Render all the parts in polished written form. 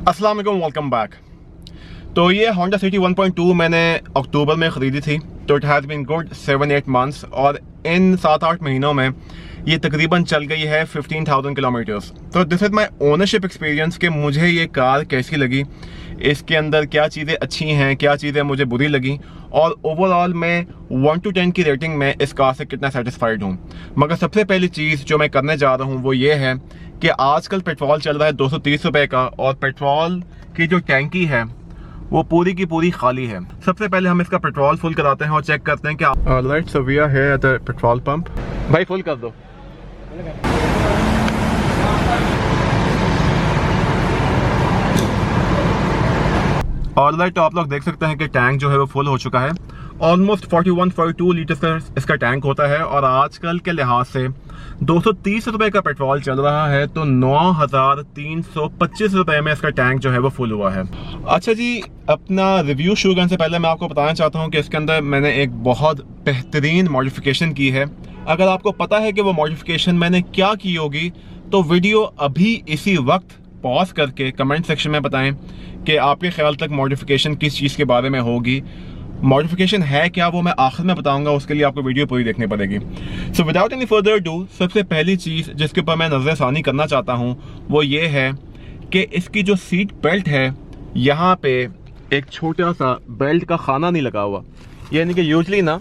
अस्सलाम वालेकुम, welcome back. तो ये होंडा सिटी 1.2 मैंने अक्टूबर में ख़रीदी थी। तो it has been good 7-8 months और इन 7-8 महीनों में ये तकरीबन चल गई है 15,000 किलोमीटर्स। तो this is my ownership experience कि मुझे ये कार कैसी लगी, इसके अंदर क्या चीज़ें अच्छी हैं, क्या चीज़ें मुझे बुरी लगी, और ओवरऑल मैं 1 to 10 की रेटिंग में इस कार से कितना सेटिस्फाइड हूँ। मगर सबसे पहली चीज़ जो मैं करने जा रहा हूँ वो ये है कि आजकल पेट्रोल चल रहा है 230 रुपये का, और पेट्रोल की जो टैंकी है वो पूरी की पूरी खाली है। सबसे पहले हम इसका पेट्रोल फुल कराते हैं और चेक करते हैं कि alright, so we are here at the petrol pump. भाई फुल कर दो। ऑलराइट, तो आप लोग देख सकते हैं कि टैंक जो है वो फुल हो चुका है। ऑलमोस्ट 41-42 लीटर का इसका टैंक होता है, और आजकल के लिहाज से 230 रुपये का पेट्रोल चल रहा है, तो 9,325 रुपये में इसका टैंक जो है वो फुल हुआ है। अच्छा जी, अपना रिव्यू शुरू करने से पहले मैं आपको बताना चाहता हूँ कि इसके अंदर मैंने एक बहुत बेहतरीन मॉडिफिकेशन की है। अगर आपको पता है कि वो मॉडिफिकेशन मैंने क्या की होगी तो वीडियो अभी इसी वक्त पॉज करके कमेंट सेक्शन में बताएं कि आपके ख्याल तक मॉडिफिकेशन किस चीज़ के बारे में होगी। मॉडिफिकेशन है क्या वो मैं आखिर में बताऊंगा, उसके लिए आपको वीडियो पूरी देखनी पड़ेगी। So without any further do, सबसे पहली चीज़ जिसके ऊपर मैं नज़रसानी करना चाहता हूँ वो ये है कि इसकी जो सीट बेल्ट है, यहाँ पे एक छोटा सा बेल्ट का खाना नहीं लगा हुआ। यानी कि यूजली ना,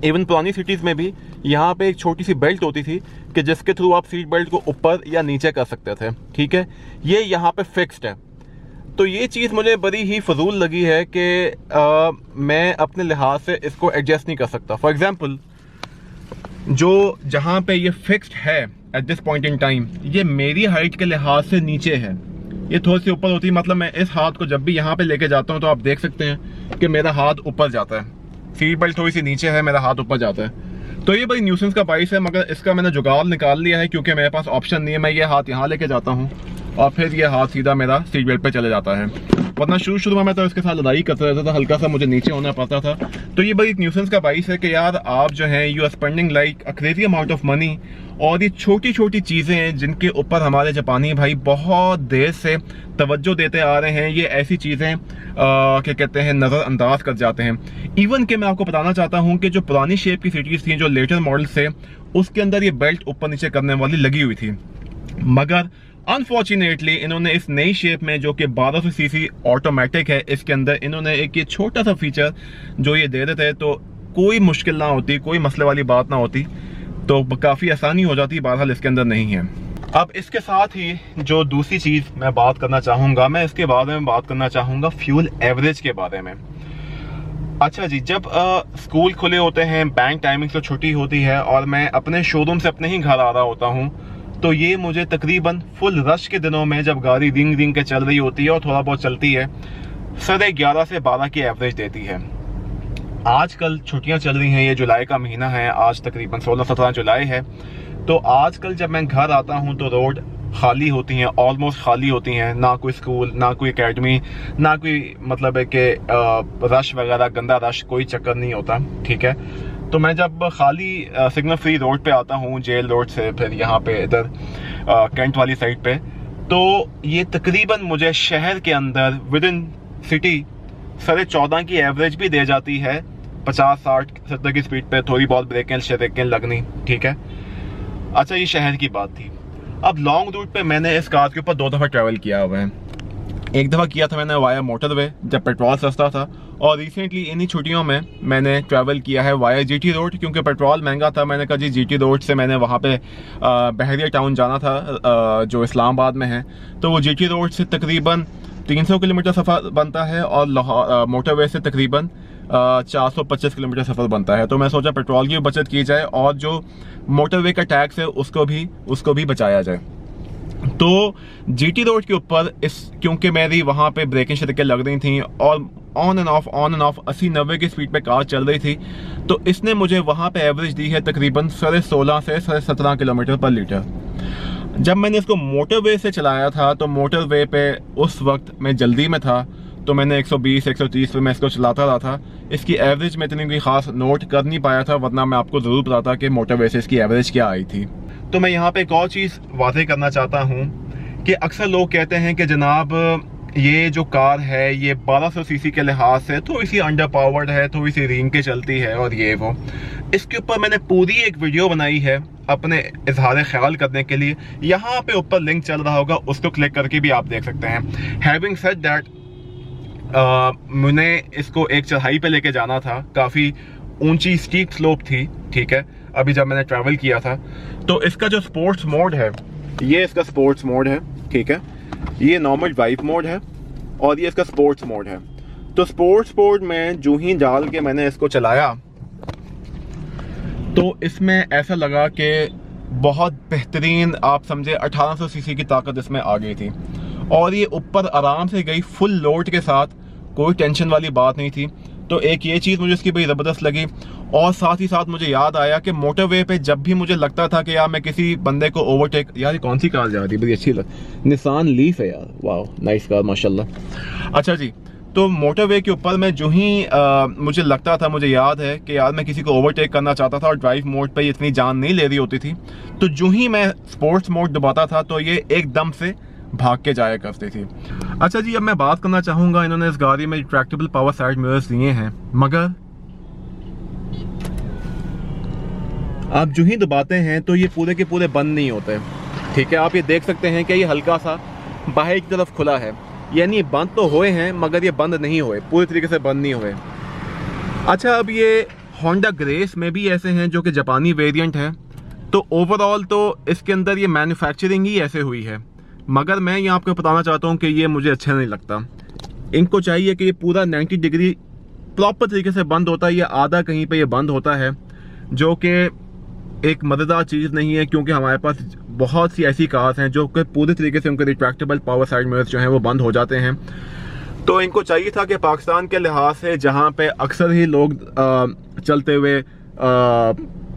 इवन पुरानी सिटीज़ में भी यहाँ पे एक छोटी सी बेल्ट होती थी कि जिसके थ्रू आप सीट बेल्ट को ऊपर या नीचे कर सकते थे, ठीक है। ये यहाँ पे फिक्स्ड है, तो ये चीज़ मुझे बड़ी ही फजूल लगी है कि मैं अपने लिहाज से इसको एडजस्ट नहीं कर सकता। फॉर एग्ज़ाम्पल, जो जहाँ पे ये फिक्स्ड है at this point in time, ये मेरी हाइट के लिहाज से नीचे है। ये थोड़ी सी ऊपर होती है, मतलब मैं इस हाथ को जब भी यहाँ पे लेके जाता हूँ तो आप देख सकते हैं कि मेरा हाथ ऊपर जाता है। सीट बेल्ट थोड़ी सी नीचे है, मेरा हाथ ऊपर जाता है। तो ये बड़ी न्यूसेंस का बाइस है, मगर इसका मैंने जुगाड़ निकाल लिया है क्योंकि मेरे पास ऑप्शन नहीं है। मैं ये हाथ यहाँ लेके जाता हूँ और फिर ये हाथ सीधा मेरा सीट बेल्ट पे चले जाता है, वरना शुरू में मैं तो इसके साथ लड़ाई करता रहता था, हल्का सा मुझे नीचे होना पड़ता था। तो ये बड़ी न्यूसेंस का बाइस है कि यार आप जो हैं you are spending like a crazy amount of money, और ये छोटी छोटी चीज़ें हैं जिनके ऊपर हमारे जापानी भाई बहुत देर से तवज्जो देते आ रहे हैं। ये ऐसी चीज़ें क्या कहते हैं, नज़रअंदाज कर जाते हैं। इवन कि मैं आपको बताना चाहता हूँ कि जो पुरानी शेप की सिटीज़ थी, जो लेटर मॉडल्स थे, उसके अंदर ये बेल्ट ऊपर नीचे करने वाली लगी हुई थी। मगर अनफॉर्चुनेटली इन्होंने इस नई शेप में, जो कि 1200 सीसी ऑटोमेटिक है, इसके अंदर इन्होंने एक ये छोटा सा फीचर जो ये दे देते हैं, तो कोई मुश्किल ना होती, कोई मसले वाली बात ना होती, तो काफ़ी आसानी हो जाती। बहरहाल इसके अंदर नहीं है। अब इसके साथ ही जो दूसरी चीज़ मैं बात करना चाहूँगा, मैं इसके बारे में बात करना चाहूँगा फ्यूल एवरेज के बारे में। अच्छा जी, जब स्कूल खुले होते हैं, बैंक टाइमिंग से छुट्टी होती है, और मैं अपने शोरूम से अपने ही घर आ रहा होता हूँ, तो ये मुझे तकरीबन फुल रश के दिनों में, जब गाड़ी रिंग रिंग के चल रही होती है और थोड़ा बहुत चलती है, 11:30 से 12 की एवरेज देती है। आजकल छुट्टियां चल रही हैं, ये जुलाई का महीना है, आज तकरीबन 16-17 जुलाई है। तो आजकल जब मैं घर आता हूं तो रोड खाली होती हैं, ऑलमोस्ट खाली होती हैं, ना कोई स्कूल, ना कोई एकेडमी, ना कोई मतलब है कि रश वगैरह, गंदा रश, कोई चक्कर नहीं होता, ठीक है। तो मैं जब खाली सिग्नल फ्री रोड पे आता हूँ, जेल रोड से, फिर यहाँ पे इधर कैंट वाली साइड पे, तो ये तकरीबन मुझे शहर के अंदर विद इन सिटी 14.5 की एवरेज भी दे जाती है, 50, 60, 70 की स्पीड पे, थोड़ी बहुत ब्रेकें शरेकें लगनी, ठीक है। अच्छा, ये शहर की बात थी। अब लॉन्ग रूट पे मैंने इस कार के ऊपर 2 दफ़ा ट्रैवल किया हुआ है। एक दफ़ा किया था मैंने वाया मोटरवे, जब पेट्रोल सस्ता था, और रिसेंटली इन्हीं छुट्टियों में मैंने ट्रैवल किया है वाया जीटी रोड, क्योंकि पेट्रोल महंगा था। मैंने कहा जी जीटी रोड से मैंने वहाँ पे बहरिया टाउन जाना था, जो इस्लामाबाद में है, तो वो जीटी रोड से तकरीबन 300 किलोमीटर सफ़र बनता है, और मोटरवे से तकरीबन 425 किलोमीटर सफ़र बनता है। तो मैं सोचा पेट्रोल की बचत की जाए, और जो मोटरवे का टैक्स है उसको भी बचाया जाए। तो जीटी रोड के ऊपर क्योंकि मेरी वहाँ पे ब्रेकिंग शरकें लग रही थी, और ऑन एंड ऑफ 80-90 की स्पीड पे कार चल रही थी, तो इसने मुझे वहाँ पे एवरेज दी है तकरीबन 16.5 से 17.5 किलोमीटर पर लीटर। जब मैंने इसको मोटरवे से चलाया था, तो मोटरवे पे उस वक्त मैं जल्दी में था, तो मैंने 120-130 पे मैं इसको चलाता रहा था। इसकी एवरेज में इतनी कोई ख़ास नोट कर नहीं पाया था, वरना मैं आपको ज़रूर बताता कि मोटरवे से इसकी एवरेज क्या आई थी। तो मैं यहाँ पे एक और चीज़ वाज़ेह करना चाहता हूँ कि अक्सर लोग कहते हैं कि जनाब ये जो कार है ये 1200 सीसी के लिहाज से थोड़ी सी अंडर पावर्ड है, थोड़ी सी रेंग के चलती है और ये वो। इसके ऊपर मैंने पूरी एक वीडियो बनाई है अपने इजहार ख्याल करने के लिए। यहाँ पे ऊपर लिंक चल रहा होगा, उसको क्लिक करके भी आप देख सकते हैं। हैविंग सेड दैट, मैंने इसको एक चढ़ाई पे लेके जाना था, काफ़ी ऊंची स्टीप स्लोप थी, ठीक है, अभी जब मैंने ट्रैवल किया था। तो इसका जो स्पोर्ट्स मोड है, ये इसका स्पोर्ट्स मोड है, ठीक है, ये नॉर्मल ड्राइव मोड है और ये इसका स्पोर्ट्स मोड है। तो स्पोर्ट्स मोड में जो ही डाल के मैंने इसको चलाया तो इसमें ऐसा लगा कि बहुत बेहतरीन, आप समझे 1800 सीसी की ताकत इसमें आ गई थी और ये ऊपर आराम से गई फुल लोड के साथ, कोई टेंशन वाली बात नहीं थी। तो एक ये चीज़ मुझे इसकी बड़ी ज़बरदस्त लगी। और साथ ही साथ मुझे याद आया कि मोटरवे पे जब भी मुझे लगता था कि यार मैं किसी बंदे को ओवरटेक, यार ये कौन सी कार जा रही है, बड़ी अच्छी निसान लीफ है यार, वाह नाइस कार माशाल्लाह। अच्छा जी, तो मोटरवे के ऊपर मैं जो ही मुझे लगता था, मुझे याद है कि यार मैं किसी को ओवरटेक करना चाहता था और ड्राइव मोड पे इतनी जान नहीं ले रही होती थी, तो जो ही मैं स्पोर्ट्स मोड दबाता था तो ये एकदम से भाग के जाया करती थी। अच्छा जी, अब मैं बात करना चाहूँगा, इन्होंने इस गाड़ी में रिट्रैक्टेबल पावर साइड मिरर्स दिए हैं, मगर आप जो ही दबाते हैं तो ये पूरे के पूरे बंद नहीं होते, ठीक है। आप ये देख सकते हैं कि ये हल्का सा बाहर की तरफ खुला है, यानी बंद तो हुए हैं मगर ये बंद नहीं हुए, पूरी तरीके से बंद नहीं हुए। अच्छा, अब ये होंडा ग्रेस में भी ऐसे हैं जो कि जापानी वेरिएंट है, तो ओवरऑल तो इसके अंदर ये मैन्युफैक्चरिंग ही ऐसे हुई है, मगर मैं ये आपको बताना चाहता हूँ कि ये मुझे अच्छा नहीं लगता। इनको चाहिए कि ये पूरा 90 डिग्री प्रॉपर तरीके से बंद होता है, ये आधा कहीं पे ये बंद होता है, जो कि एक मज़ेदार चीज़ नहीं है, क्योंकि हमारे पास बहुत सी ऐसी कार्स हैं जो कि पूरी तरीके से उनके रिट्रैक्टेबल पावर साइड मिरर्स जो हैं वो बंद हो जाते हैं। तो इनको चाहिए था कि पाकिस्तान के लिहाज से, जहाँ पे अक्सर ही लोग चलते हुए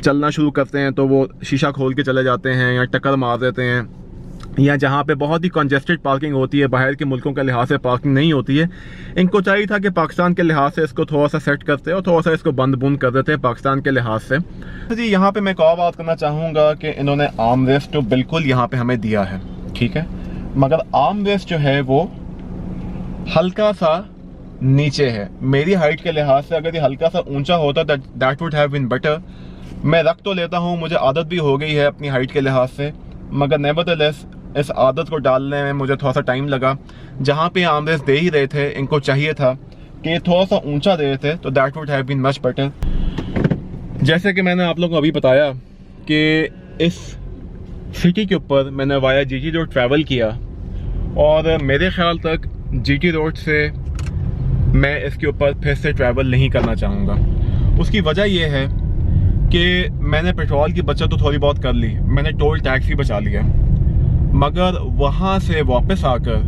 चलना शुरू करते हैं तो वो शीशा खोल के चले जाते हैं या टक्कर मार देते हैं, या जहाँ पे बहुत ही कंजेस्टेड पार्किंग होती है, बाहर के मुल्कों के लिहाज से पार्किंग नहीं होती है, इनको चाहिए था कि पाकिस्तान के लिहाज से इसको थोड़ा सा सेट करते और थोड़ा सा इसको बंद बुंद कर देते हैं पाकिस्तान के लिहाज से। तो जी यहाँ पे मैं एक और बात करना चाहूँगा कि इन्होंने आर्म रेस्ट तो बिल्कुल यहाँ पे हमें दिया है, ठीक है, मगर आर्म रेस्ट जो है वो हल्का सा नीचे है। मेरी हाइट के लिहाज से अगर ये हल्का सा ऊंचा होता that would have been better. मैं रख तो लेता हूँ, मुझे आदत भी हो गई है अपनी हाइट के लिहाज से, मगर नेवरदलेस इस आदत को डालने में मुझे थोड़ा सा टाइम लगा। जहाँ पे आर्मरेस्ट दे ही रहे थे, इनको चाहिए था कि थोड़ा सा ऊंचा दे रहे थे, तो that would have been much better. जैसे कि मैंने आप लोगों को अभी बताया कि इस सिटी के ऊपर मैंने वाया जीटी रोड ट्रैवल किया और मेरे ख्याल तक जीटी रोड से मैं इसके ऊपर फिर से ट्रैवल नहीं करना चाहूँगा। उसकी वजह यह है कि मैंने पेट्रोल की बचत तो थोड़ी बहुत कर ली, मैंने टोल टैक्स भी बचा लिया, मगर वहाँ से वापस आकर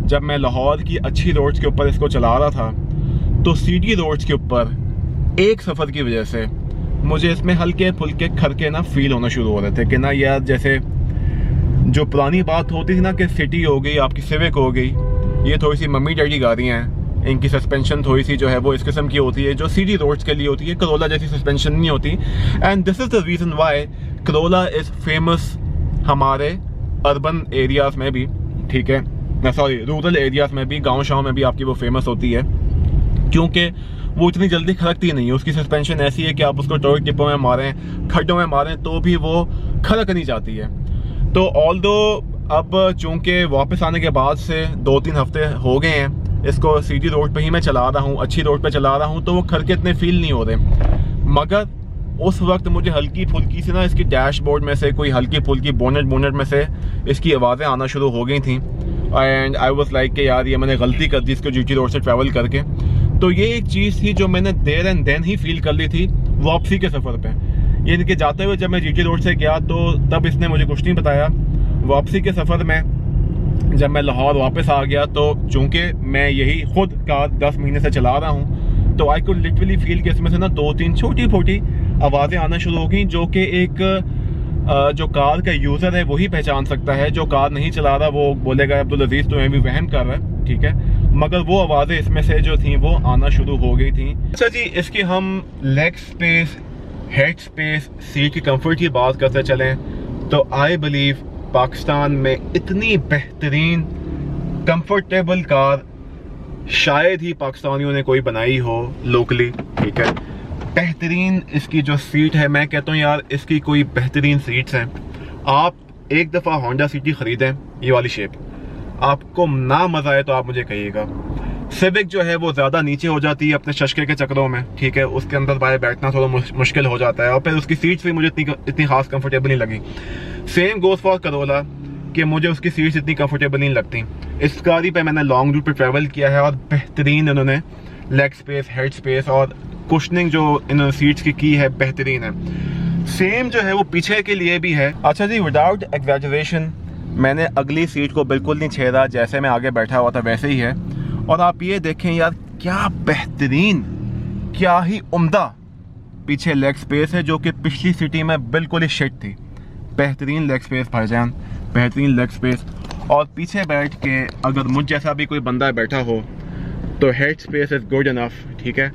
जब मैं लाहौर की अच्छी रोड्स के ऊपर इसको चला रहा था तो सीडी रोड्स के ऊपर एक सफ़र की वजह से मुझे इसमें हल्के फुल्के खरके ना फील होना शुरू हो रहे थे कि ना यार, जैसे जो पुरानी बात होती थी ना कि सिटी हो गई, आपकी सिविक हो गई, ये थोड़ी सी मम्मी डैडी गाड़ियाँ हैं, इनकी सस्पेंशन थोड़ी सी जो है वो इस किस्म की होती है जो सीडी रोड्स के लिए होती है, करोला जैसी सस्पेंशन नहीं होती। And this is the reason why Corolla is famous हमारे अर्बन एरियाज़ में भी, ठीक है, सॉरी रूरल एरियाज़ में भी, गाँव शाँव में भी आपकी वो फेमस होती है, क्योंकि वो इतनी जल्दी खड़कती नहीं है। उसकी सस्पेंशन ऐसी है कि आप उसको टोल टिपों में मारें, खड्डों में मारें तो भी वो खड़क नहीं जाती है। तो ऑल्दो अब चूँकि वापस आने के बाद से 2-3 हफ्ते हो गए हैं, इसको सीधी रोड पे ही मैं चला रहा हूँ, अच्छी रोड पे चला रहा हूँ, तो वो खड़के इतने फील नहीं हो रहे। मगर उस वक्त मुझे हल्की फुल्की से ना इसकी डैशबोर्ड में से, कोई हल्की फुल्की बोनेट में से इसकी आवाज़ें आना शुरू हो गई थी। एंड आई वाज लाइक कि यार ये मैंने गलती कर दी इसको जीटी रोड से ट्रैवल करके। तो ये एक चीज़ थी जो मैंने देयर एंड देन ही फील कर ली थी वापसी के सफ़र पे। यानी कि जाते हुए जब मैं जीटी रोड से गया तो तब इसने मुझे कुछ नहीं बताया। वापसी के सफ़र में जब मैं लाहौर वापस आ गया तो चूँकि मैं यही खुद कार 10 महीने से चला रहा हूँ, तो आई कुड लिटरली फील कि इसमें से ना 2-3 छोटी छोटी आवाज़ें आना शुरू हो गई, जो कि एक जो कार का यूज़र है वही पहचान सकता है। जो कार नहीं चला रहा वो बोलेगा अब्दुल अजीज़ तो भी वहम कर रहा है, ठीक है, मगर वो आवाज़ें इसमें से जो थी वो आना शुरू हो गई थी। अच्छा जी, इसकी हम leg space, head space, seat की कंफर्ट की बात करते चलें तो आई बिलीव पाकिस्तान में इतनी बेहतरीन कंफर्टेबल कार शायद ही पाकिस्तानियों ने कोई बनाई हो लोकली, ठीक है। बेहतरीन इसकी जो सीट है, मैं कहता हूँ यार इसकी कोई बेहतरीन सीट्स हैं। आप एक दफ़ा होंडा सिटी ख़रीदें ये वाली शेप, आपको ना मज़ा आए तो आप मुझे कहिएगा। सिविक जो है वो ज़्यादा नीचे हो जाती है अपने शशके के चक्करों में, ठीक है, उसके अंदर बाहर बैठना थोड़ा मुश्किल हो जाता है और फिर उसकी सीट्स भी मुझे इतनी खास कंफर्टेबल नहीं लगी। सेम गोज़ फॉर करोला कि मुझे उसकी सीट्स इतनी कंफर्टेबल नहीं लगती। इस गाड़ी पे मैंने लॉन्ग रूट पे ट्रैवल किया है और बेहतरीन इन्होंने लेग स्पेस, हेड स्पेस और कुशनिंग जो इन्होंने सीट्स की है बेहतरीन है। सेम जो है वो पीछे के लिए भी है। अच्छा जी, विदाउट एग्जैजरेशन मैंने अगली सीट को बिल्कुल नहीं छेड़ा, जैसे मैं आगे बैठा हुआ था वैसे ही है। और आप ये देखें यार, क्या बेहतरीन, क्या ही उम्दा पीछे लेग स्पेस है, जो कि पिछली सिटी में बिल्कुल ही शिट थी। बेहतरीन लेग स्पेस भाईजान, बेहतरीन लेग स्पेस। और पीछे बैठ के अगर मुझ जैसा भी कोई बंदा बैठा हो तो head space is good enough, ठीक है।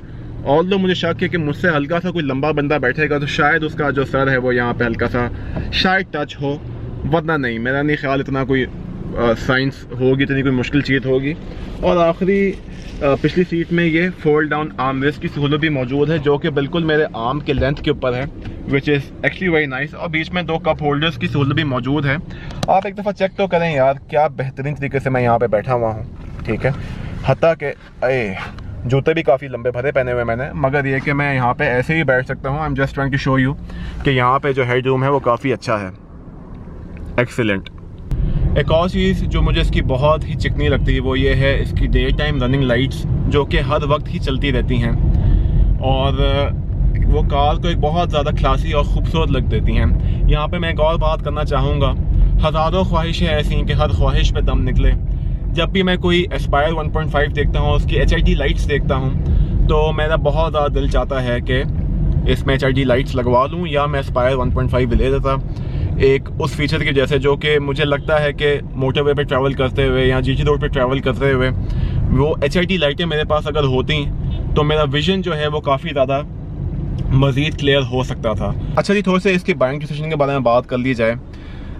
ऑल्दो मुझे शक है कि मुझसे हल्का सा कोई लंबा बंदा बैठेगा तो शायद उसका जो सर है वो यहाँ पे हल्का सा शायद टच हो, वरना नहीं, मेरा नहीं ख्याल इतना कोई साइंस होगी, इतनी कोई मुश्किल चीज़ होगी। और आखिरी पिछली सीट में ये फोल्ड डाउन आर्म रेस्ट की सहूलत भी मौजूद है, जो कि बिल्कुल मेरे आर्म के लेंथ के ऊपर है, which is actually very nice. और बीच में 2 कप होल्डर्स की सहूलत भी मौजूद है। आप एक दफ़ा चेक तो करें यार, क्या बेहतरीन तरीके से मैं यहाँ पे बैठा हुआ हूँ, ठीक है। हत्ता के जूते भी काफ़ी लंबे भरे पहने हुए मैंने, मगर ये कि मैं यहाँ पे ऐसे ही बैठ सकता हूँ। I am just trying to show you कि यहाँ पे जो हेड रूम है वो काफ़ी अच्छा है, एक्सीलेंट। एक और चीज़ जो मुझे इसकी बहुत ही चिकनी लगती है वो ये है इसकी डे टाइम रनिंग लाइट्स, जो कि हर वक्त ही चलती रहती हैं और वो कार को एक बहुत ज़्यादा क्लासी और ख़ूबसूरत लग देती हैं। यहाँ पे मैं एक और बात करना चाहूँगा, हज़ारों ख्वाहिशें ऐसी हैं कि हर ख्वाहिश पे दम निकले। जब भी मैं कोई एस्पायर 1.5 देखता हूँ, उसकी HID लाइट्स देखता हूँ, तो मेरा बहुत ज़्यादा दिल चाहता है कि इसमें HID लाइट्स लगवा लूँ, या मैं एस्पायर 1.5 ले देता एक उस फीचर के जैसे, जो कि मुझे लगता है कि मोटरवे पे ट्रैवल करते हुए या GT रोड पे ट्रैवल करते हुए वो HID लाइटें मेरे पास अगर होती तो मेरा विजन जो है वो काफ़ी ज़्यादा मज़ीद क्लियर हो सकता था। अच्छा जी, थोड़े से इसके बाइंग डिसीजन के बारे में बात कर ली जाए।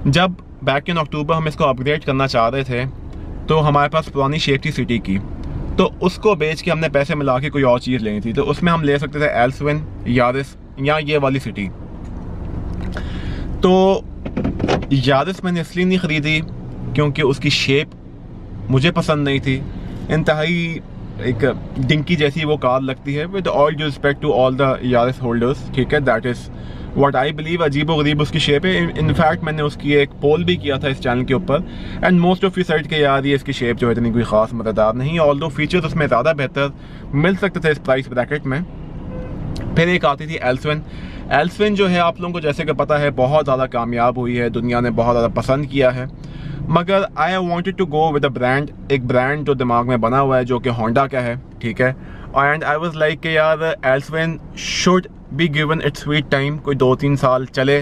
जब बैक इन अक्टूबर हम इसको अपग्रेड करना चाह रहे थे तो हमारे पास पुरानी शेप थी सिटी की, तो उसको बेच के हमने पैसे मिला के कोई और चीज़ लेनी थी, तो उसमें हम ले सकते थे एल्सविन, यारिस या ये वाली सिटी। तो यारिस मैंने इसलिए नहीं ख़रीदी क्योंकि उसकी शेप मुझे पसंद नहीं थी, इंतहाई एक डिंकी जैसी वो कार लगती है, with all due respect to all the Yaris holders, ठीक है। That is what I believe, अजीब व गरीब उसकी शेप है। इनफैक्ट मैंने उसकी एक पोल भी किया था इस चैनल के ऊपर, and most of you side के यार ये इसकी शेप जो है इतनी कोई ख़ास मज़ेदार नहीं, ऑल्दो फीचर्स उसमें ज़्यादा बेहतर मिल सकते थे इस प्राइस ब्रैकेट में। फिर एक आती थी एल्सविन। एल्सविन जो है आप लोगों को जैसे कि पता है बहुत ज़्यादा कामयाब हुई है, दुनिया ने बहुत ज़्यादा पसंद किया है, मगर I wanted to go with a brand, एक ब्रांड जो दिमाग में बना हुआ है जो कि होंडा का है, ठीक है। एंड आई वाज लाइक कि यार एल्सविन should be given its sweet time, कोई 2-3 साल चले,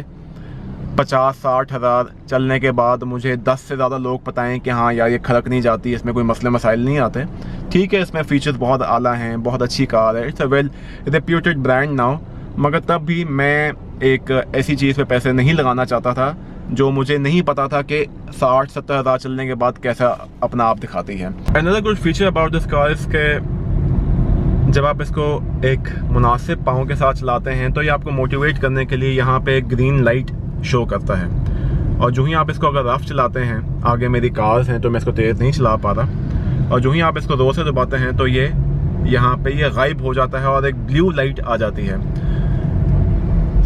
50-60 हज़ार चलने के बाद मुझे 10 से ज़्यादा लोग बताएं कि हाँ यार ये खड़क नहीं जाती, इसमें कोई मसले मसाइल नहीं आते, ठीक है, इसमें फ़ीचर्स बहुत आला हैं, बहुत अच्छी कार है, it's a well reputed brand now. मगर तब भी मैं एक ऐसी चीज़ पे पैसे नहीं लगाना चाहता था जो मुझे नहीं पता था कि 60-70 हज़ार चलने के बाद कैसा अपना आप दिखाती है। Another good feature about this car is के जब आप इसको एक मुनासिब पाँव के साथ चलाते हैं तो ये आपको मोटिवेट करने के लिए यहाँ पे एक ग्रीन लाइट शो करता है, और जो ही आप इसको अगर रफ चलाते हैं, आगे मेरी कार्स हैं तो मैं इसको तेज़ नहीं चला पा रहा, और जो ही आप इसको ज़ोर से दबाते हैं तो ये यहाँ पे ये गायब हो जाता है और एक ब्लू लाइट आ जाती है।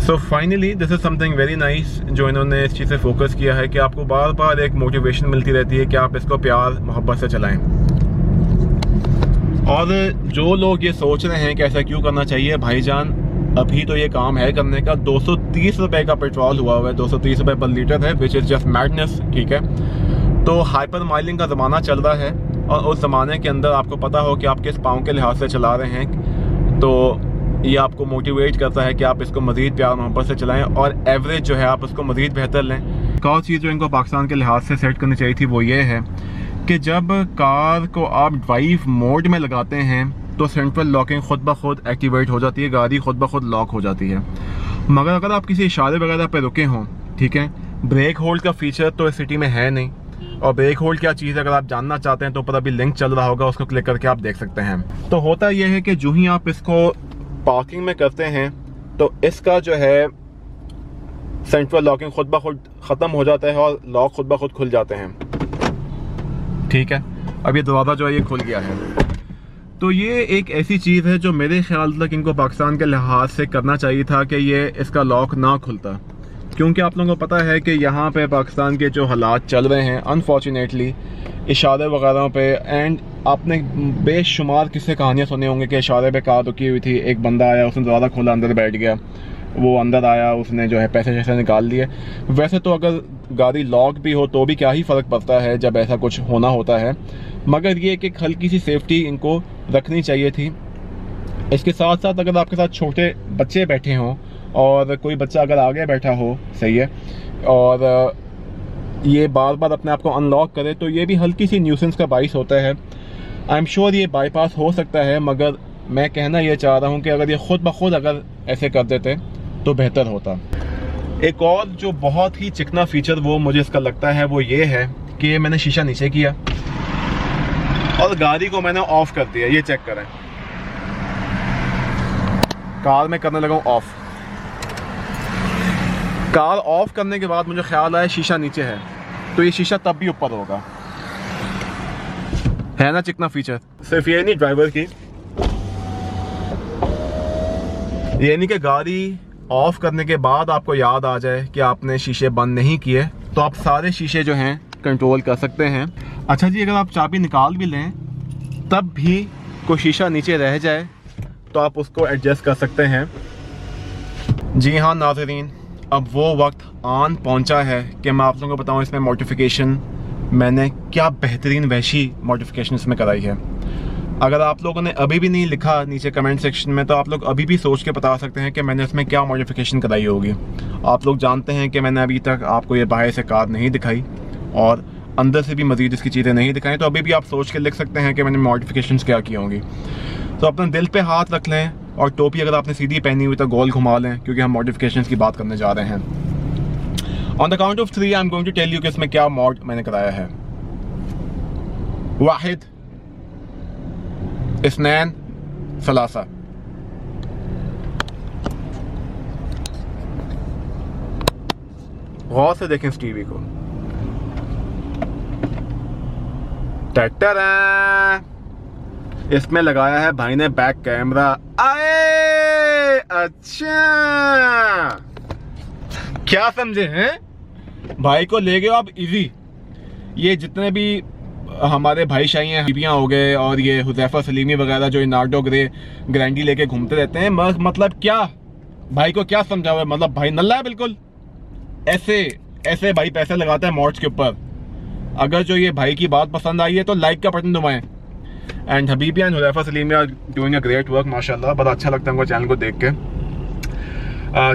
So finally this is something very nice जो इन्होंने इस चीज़ से फोकस किया है कि आपको बार बार एक मोटिवेशन मिलती रहती है कि आप इसको प्यार मोहब्बत से चलाएं। और जो लोग ये सोच रहे हैं कि ऐसा क्यों करना चाहिए, भाईजान अभी तो ये काम है करने का। 230 रुपये का पेट्रोल हुआ है, 230 रुपये पर लीटर है, विच इज़ जस्ट मैडनेस, ठीक है। तो हाइपर माइलिंग का ज़माना चल रहा है और उस ज़माने के अंदर आपको पता हो कि आप किस पाँव के लिहाज से चला रहे हैं, तो ये आपको मोटिवेट करता है कि आप इसको मज़ीद प्यार मोहब्बत से चलाएं और एवरेज जो है आप उसको मज़ीद बेहतर लें। एक और चीज़ जो इनको पाकिस्तान के लिहाज से सेट करनी चाहिए थी वो ये है कि जब कार को आप ड्राइव मोड में लगाते हैं तो सेंट्रल लॉकिंग खुद ब खुद एक्टिवेट हो जाती है, गाड़ी खुद ब खुद लॉक हो जाती है। मगर अगर आप किसी इशारे वगैरह पे रुके हों, ठीक है, ब्रेक होल्ड का फीचर तो इस सिटी में है नहीं, और ब्रेक होल्ड क्या चीज़ है अगर आप जानना चाहते हैं तो ऊपर अभी लिंक चल रहा होगा, उसको क्लिक करके आप देख सकते हैं। तो होता यह है कि जो ही आप इसको पार्किंग में करते हैं तो इसका जो है सेंट्रल लॉकिंग खुद ब खुद ख़त्म हो जाता है और लॉक खुद ब खुद खुल जाते हैं। ठीक है, अब ये दरवाज़ा जो है ये खुल गया है। तो ये एक ऐसी चीज़ है जो मेरे ख्याल तक इनको पाकिस्तान के लिहाज से करना चाहिए था कि ये इसका लॉक ना खुलता, क्योंकि आप लोगों को पता है कि यहाँ पे पाकिस्तान के जो हालात चल रहे हैं अनफॉर्चुनेटली इशारे वगैरह पे, एंड आपने बेशुमार किस्से कहानियाँ सुने होंगे कि इशारे पे कार रुकी हुई थी, एक बंदा आया उसने दरवाज़ा खोला अंदर बैठ गया, वो अंदर आया उसने जो है पैसे शैसे निकाल लिए। वैसे तो अगर गाड़ी लॉक भी हो तो भी क्या ही फ़र्क पड़ता है जब ऐसा कुछ होना होता है, मगर ये कि एक हल्की सी सेफ्टी इनको रखनी चाहिए थी। इसके साथ साथ अगर आपके साथ छोटे बच्चे बैठे हों और कोई बच्चा अगर आगे बैठा हो, सही है, और ये बार बार अपने आप को अनलॉक करे तो ये भी हल्की सी न्यूसेंस का बाइस होता है। आई एम श्योर ये बाईपास हो सकता है, मगर मैं कहना ये चाह रहा हूँ कि अगर ये खुद ब खुद अगर ऐसे कर देते तो बेहतर होता। एक और जो बहुत ही चिकना फीचर वो मुझे इसका लगता है वो ये है कि मैंने शीशा नीचे किया और गाड़ी को मैंने ऑफ कर दिया। ये चेक करें, कार में करने लगा ऑफ। कार ऑफ करने के बाद मुझे ख्याल आया शीशा नीचे है, तो ये शीशा तब भी ऊपर होगा। है ना चिकना फीचर। सिर्फ ये नहीं ड्राइवर की, ये नहीं कि गाड़ी ऑफ करने के बाद आपको याद आ जाए कि आपने शीशे बंद नहीं किए तो आप सारे शीशे जो हैं कंट्रोल कर सकते हैं। अच्छा जी, अगर आप चाबी निकाल भी लें तब भी कोई शीशा नीचे रह जाए तो आप उसको एडजस्ट कर सकते हैं। जी हाँ नाज़रीन, अब वो वक्त आन पहुंचा है कि मैं आप लोगों को बताऊं इसमें मॉडिफिकेशन मैंने क्या बेहतरीन वहशी मॉडिफिकेशन इसमें कराई है। अगर आप लोगों ने अभी भी नहीं लिखा नीचे कमेंट सेक्शन में तो आप लोग अभी भी सोच के बता सकते हैं कि मैंने इसमें क्या मॉडिफिकेशन कराई होगी। आप लोग जानते हैं कि मैंने अभी तक आपको ये बाहर से कार नहीं दिखाई और अंदर से भी मज़ीद इसकी चीज़ें नहीं दिखाई, तो अभी भी आप सोच के लिख सकते हैं कि मैंने मॉडिफिकेशंस क्या की होंगी। तो अपने दिल पे हाथ रख लें और टोपी अगर आपने सीधी पहनी हुई तो गोल घुमा लें, क्योंकि हम मॉडिफिकेशंस की बात करने जा रहे हैं। On the count of 3 I am going to tell you कि इसमें क्या मॉड मैंने कराया है। वाहिद, इस्नैन, सलासा। गौर से देखें इस टीवी को। इसमें लगाया है भाई ने बैक कैमरा। आए अच्छा, क्या समझे हैं? भाई को ले गए आप इजी। ये जितने भी हमारे भाई शाही हैं, बीबियाँ हो गए और ये हुज़ैफा सलीमी वगैरह जो नार्डो ग्रे ग्रैंडी लेके घूमते रहते हैं, मतलब क्या भाई को क्या समझा हुआ है? मतलब भाई नल्ला है बिल्कुल। ऐसे भाई पैसे लगाता है मॉड्स के ऊपर। अगर जो ये भाई की बात पसंद आई है तो लाइक का बटन दबाएं। And Habibi and Huzaifa Salimi are doing a great work माशाल्लाह। बड़ा अच्छा लगता है उनको चैनल को देख के।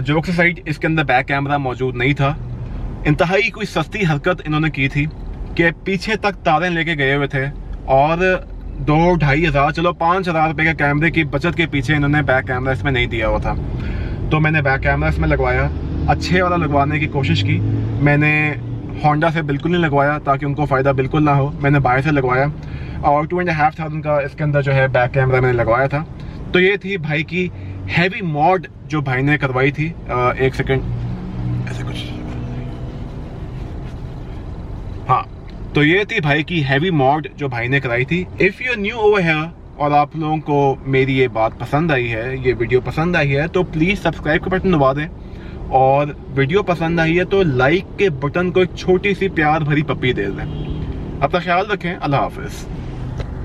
जोक साइड इसके अंदर बैक कैमरा मौजूद नहीं था। इंतहाई कोई सस्ती हरकत इन्होंने की थी कि पीछे तक तारें लेके गए हुए थे और 2-2.5 हज़ार, चलो 5 हज़ार रुपये के कैमरे की बचत के पीछे इन्होंने बैक कैमरा इसमें नहीं दिया हुआ था। तो मैंने बैक कैमरा इसमें लगवाया, अच्छे वाला लगवाने की कोशिश की। मैंने होंडा से बिल्कुल नहीं लगवाया ताकि उनको फ़ायदा बिल्कुल ना हो। मैंने बाहर से लगवाया और 2,500 का इसके अंदर जो है बैक कैमरा मैंने लगवाया था। तो ये थी भाई की हैवी मॉड जो भाई ने करवाई थी। एक सेकेंड, ऐसे कुछ, हाँ, तो ये थी भाई की हैवी मॉड जो भाई ने कराई थी। If you new over here और आप लोगों को मेरी ये बात पसंद आई है, ये वीडियो पसंद आई है, तो प्लीज़ सब्सक्राइब का बटन दबा दें। और वीडियो पसंद आई है तो लाइक के बटन को एक छोटी सी प्यार भरी पप्पी दे दें। अपना ख्याल रखें। अल्लाह हाफिज़।